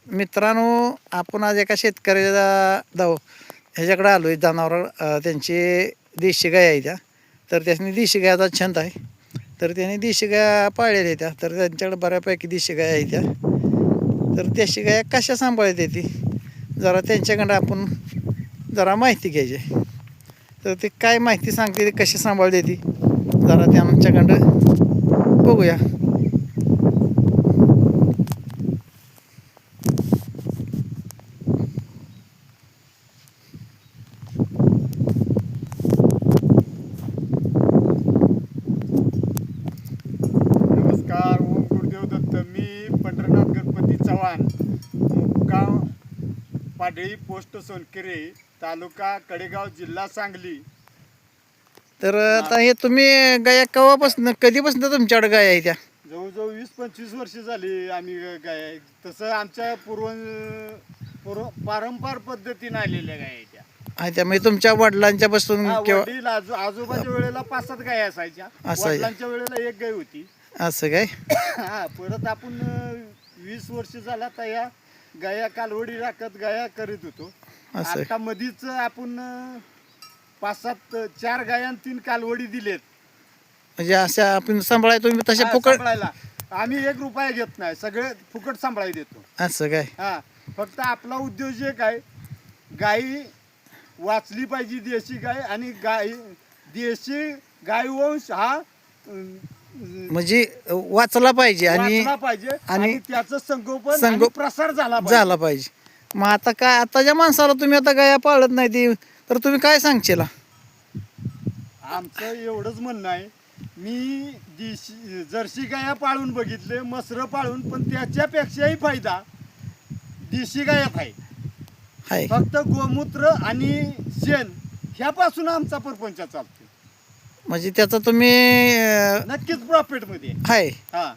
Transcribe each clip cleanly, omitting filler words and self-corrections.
मित्रांनो, आपण आज एका शेतकऱ्याचा ह्याच्याकडे आलो आहे. जनावर त्यांची देशी गाय आहे त्या. तर त्याने देशी गायचा छंद आहे. तर त्याने देशी गाय पाळलेल्या त्या. तर त्यांच्याकडे बऱ्यापैकी देशी गाय आहे त्या. तर देशी गाय कशा सांभाळते ती जरा त्यांच्याकडं आपण जरा माहिती घ्यायची. तर ते काय माहिती सांगते, ती कशी सांभाळते ती जरा त्यांच्याकडं बघूया. नमस्कार. ओम गुरुदेव दत्त. मी पंढरनाथ गणपती चव्हाण, मुक्काम पाडळी, पोस्ट सोनकिरे, तालुका कडेगाव, जिल्हा सांगली. तर आता हे तुम्ही गाया केव्हापासून, कधीपासून तुमच्याकडे गाय आहे त्या? जवळजवळ 20-25 वर्ष झाली आम्ही गाय. तसं आमच्या पारंपरिक पद्धतीने आलेल्या गाय त्या. आहे त्या म्हणजे तुमच्या वडिलांच्या पासून किंवा वडील आजोबाच्या वेळेला 5-7 गाय असायच्या. वडिलांच्या वेळेला 1 गाय होती. असं काय? हा, परत आपण 20 वर्ष झाला तर या गाया कालवडी राखत गाया करीत होतो. असं आता मधीच आपण 5-7 4 गाया आणि 3 कालवडी दिलेत. म्हणजे अशा आपण सांभाळाय तुम्ही तशा हा, फुकट? सांभाळायला आम्ही 1 रुपया घेत नाही, सगळे फुकट सांभाळायला देतो. असं काय? हा, फक्त आपला उद्देश एक आहे, गाई वाचली पाहिजे देशी गाय. आणि देशी गाय वंश हा म्हणजे वाचला पाहिजे आणि वाचला पाहिजे आणि आणि त्याचं संगोपन आणि प्रसार झाला झाला पाहिजे. मग आता काय, आताच्या माणसाला तुम्ही आता गाया पाळत नाही ती, तर तुम्ही काय सांगशील? आमचं एवढंच म्हणणं आहे, मी देशी जर्सी गाया पाळून बघितले, मसरं पाळून, पण त्याच्यापेक्षाही फायदा देशी गायात आहे. हाय फक्त गोमूत्र आणि शेण ह्यापासून आमचा परपंच चालतो. म्हणजे त्याचा तुम्ही नक्कीच प्रॉफिट मध्ये हाय. हा.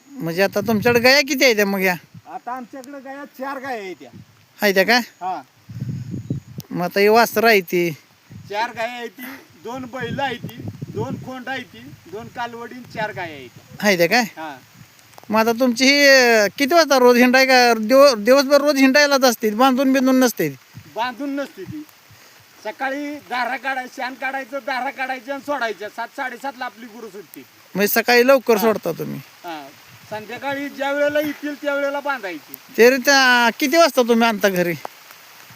म्हणजे आता तुमच्याकडे गाया किती आहे त्या मग? या आता आमच्याकडे गाया 4 गाया आहेत त्या. आहे त्या काय? हा, मग आता ही वासरं आहे ती? 4 गाया आहेत ती, 2 बैल आहेत ती, 2 खोंड आहेत ती, 2 कालवडी, 4 गाया आहेत. आहे त्या काय? हा, मग आता तुमची ही किती वाजता रोज हिंडाय का? दिवसभर रोज हिंडायलाच असते, बांधून बिंदून नसते? बांधून नसते ती. सकाळी दारा काढायचं, शान काढायचं, दारा काढायच्या आणि सोडायच्या. 7-7:30ला आपली गुरु सुटते. म्हणजे सकाळी लवकर सोडता तुम्ही? हा, संध्याकाळी ज्या वेळेला येतील त्या वेळेला बांधायची. तरी त्या किती वाजता तुम्ही आणता घरी?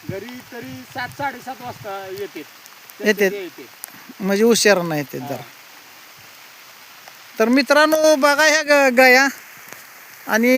घरी तरी 7-7:30 वाजता येते. येते. म्हणजे हुशार नाही येते जरा. तर मित्रांनो, बघा ह्या गाया आणि